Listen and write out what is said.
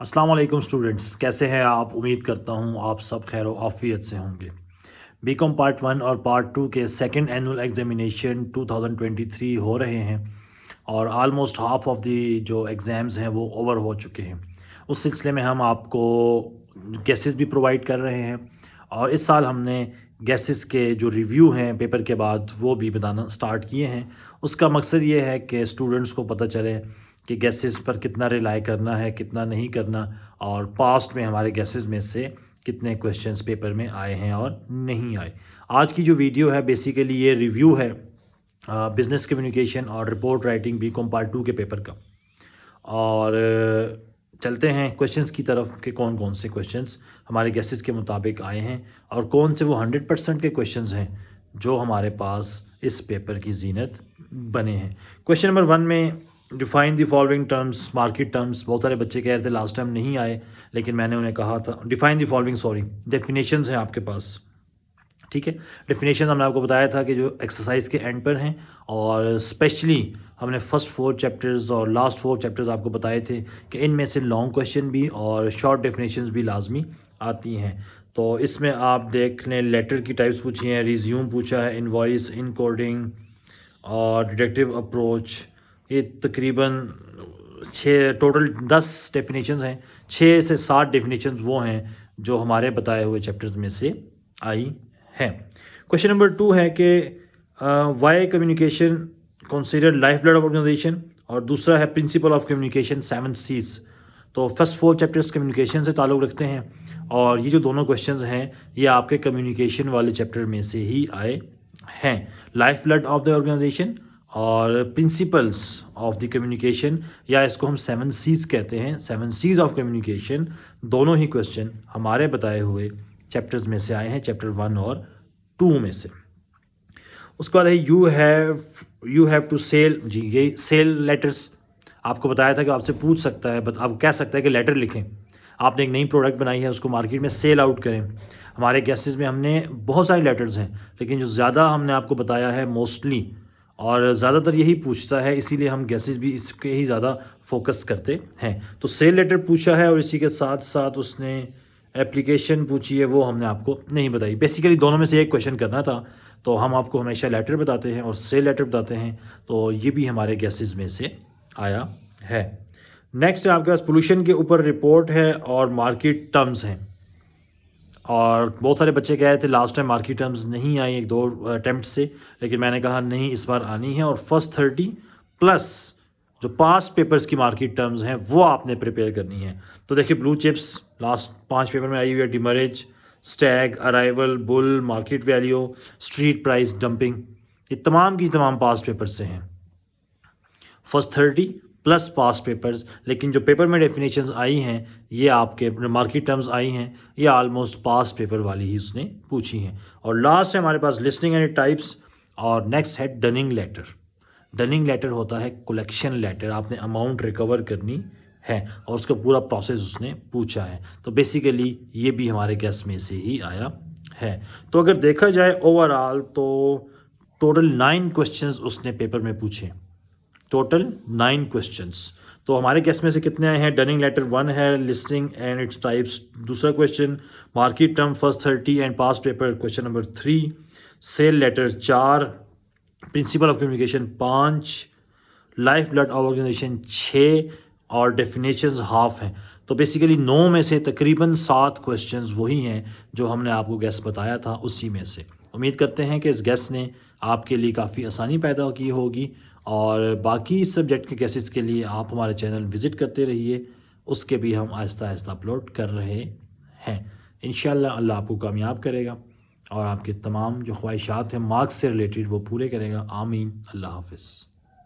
अस्सलाम वालेकुम स्टूडेंट्स, कैसे हैं आप? उम्मीद करता हूँ आप सब खैर आफियत से होंगे। बीकॉम पार्ट 1 और पार्ट 2 के सेकंड एनुअल एग्जामिनेशन 2023 हो रहे हैं और आलमोस्ट हाफ ऑफ दी जो एग्ज़ाम्स हैं वो ओवर हो चुके हैं। उस सिलसिले में हम आपको गेसेस भी प्रोवाइड कर रहे हैं और इस साल हमने गेसेस के जो रिव्यू हैं पेपर के बाद वो भी बताना स्टार्ट किए हैं। उसका मकसद ये है कि स्टूडेंट्स को पता चले कि गैसेस पर कितना रिलाई करना है, कितना नहीं करना, और पास्ट में हमारे गैसेस में से कितने क्वेश्चंस पेपर में आए हैं और नहीं आए। आज की जो वीडियो है बेसिकली ये रिव्यू है बिज़नेस कम्युनिकेशन और रिपोर्ट राइटिंग बीकॉम पार्ट 2 के पेपर का। और चलते हैं क्वेश्चंस की तरफ कि कौन कौन से क्वेश्चंस हमारे गैसेस के मुताबिक आए हैं और कौन से वो 100% के क्वेश्चंस हैं जो हमारे पास इस पेपर की जीनत बने हैं। क्वेश्चन नंबर 1 में define the following terms, market terms. बहुत सारे बच्चे कह रहे थे लास्ट टाइम नहीं आए, लेकिन मैंने उन्हें कहा था डिफाइन द फॉलोइंग, डेफिनेशंस हैं आपके पास। ठीक है, डेफिनेशन हमने आपको बताया था कि जो एक्सरसाइज के एंड पर हैं, और स्पेशली हमने फर्स्ट 4 चैप्टर्स और लास्ट 4 चैप्टर्स आपको बताए थे कि इनमें से लॉन्ग क्वेश्चन भी और शॉर्ट डेफिनेशंस भी लाजमी आती हैं। तो इसमें आप देख लें, लेटर की टाइप्स पूछी हैं, रिज्यूम पूछा है, इनवॉइस, इनकोडिंग और डिडक्टिव अप्रोच। ये तकरीबन 6 टोटल 10 डेफिनेशंस हैं। 6 से 7 डेफिनेशंस वो हैं जो हमारे बताए हुए चैप्टर्स में से आई हैं। क्वेश्चन नंबर 2 है कि why communication considered life blood of organisation, और दूसरा है प्रिंसिपल ऑफ कम्युनिकेशन 7 C's। तो फर्स्ट 4 चैप्टर्स कम्युनिकेशन से ताल्लुक़ रखते हैं और ये जो दोनों क्वेश्चंस हैं ये आपके कम्युनिकेशन वाले चैप्टर में से ही आए हैं। Life blood of the organisation और प्रिंसिपल्स ऑफ द कम्युनिकेशन, या इसको हम 7 C's कहते हैं, 7 C's ऑफ कम्युनिकेशन। दोनों ही क्वेश्चन हमारे बताए हुए चैप्टर्स में से आए हैं, चैप्टर 1 और 2 में से। उसके बाद है यू हैव टू सेल। जी, ये सेल लेटर्स आपको बताया था कि आपसे पूछ सकता है, आप कह सकता है कि लेटर लिखें। आपने एक नई प्रोडक्ट बनाई है, उसको मार्केट में सेल आउट करें। हमारे गैसेस में हमने बहुत सारे लेटर्स हैं, लेकिन जो ज़्यादा हमने आपको बताया है मोस्टली और ज़्यादातर यही पूछता है, इसीलिए हम गैसेस भी इसके ही ज़्यादा फोकस करते हैं। तो सेल लेटर पूछा है और इसी के साथ साथ उसने एप्लीकेशन पूछी है, वो हमने आपको नहीं बताई। बेसिकली दोनों में से एक क्वेश्चन करना था, तो हम आपको हमेशा लेटर बताते हैं और सेल लेटर बताते हैं, तो ये भी हमारे गैसेस में से आया है। नेक्स्ट है आपके पास पोल्यूशन के ऊपर रिपोर्ट है और मार्केट टर्म्स हैं। और बहुत सारे बच्चे कह रहे थे लास्ट टाइम मार्केट टर्म्स नहीं आई 1-2 अटैम्प्ट से, लेकिन मैंने कहा नहीं, इस बार आनी है। और फर्स्ट 30 प्लस जो पास्ट पेपर्स की मार्केट टर्म्स हैं वो आपने प्रिपेयर करनी है। तो देखिए, ब्लू चिप्स लास्ट 5 पेपर में आई हुई है, demurrage, stag, arrival, bull, market value, street price, dumping, ये तमाम की तमाम पास्ट पेपर से हैं। फर्स्ट 30 प्लस पास्ट पेपर्स, लेकिन जो पेपर में डेफिनेशंस आई हैं, ये आपके मार्केट टर्म्स आई हैं, ये आलमोस्ट पास्ट पेपर वाली ही उसने पूछी हैं। और लास्ट है हमारे पास लिस्टिंग एंड टाइप्स, और नेक्स्ट है डनिंग लेटर। डनिंग लेटर होता है कलेक्शन लेटर, आपने अमाउंट रिकवर करनी है और उसका पूरा प्रोसेस उसने पूछा है। तो बेसिकली ये भी हमारे गैस में से ही आया है। तो अगर देखा जाए ओवरऑल तो टोटल 9 क्वेश्चंस उसने पेपर में पूछे, टोटल 9 क्वेश्चंस। तो हमारे केस में से कितने आए हैं? डनिंग लेटर 1 है, लिस्टिंग एंड इट्स टाइप्स दूसरा question, market term first 30 and past paper question number 3, sale letter 4, principle of communication 5, life blood of organisation 6 और डेफिनेशंस हाफ हैं। तो बेसिकली 9 में से तकरीबन 7 क्वेश्चंस वही हैं जो हमने आपको गैस बताया था उसी में से। उम्मीद करते हैं कि इस गैस ने आपके लिए काफ़ी आसानी पैदा की होगी, और बाकी इस सब्जेक्ट के केसेस के लिए आप हमारे चैनल विज़िट करते रहिए, उसके भी हम आहिस्ता आहिस्ता अपलोड कर रहे हैं। इंशाल्लाह अल्लाह आपको कामयाब करेगा और आपके तमाम जो ख्वाहिशात हैं मार्क्स से रिलेटेड वो पूरे करेगा। आमीन। अल्लाह हाफ़िज़।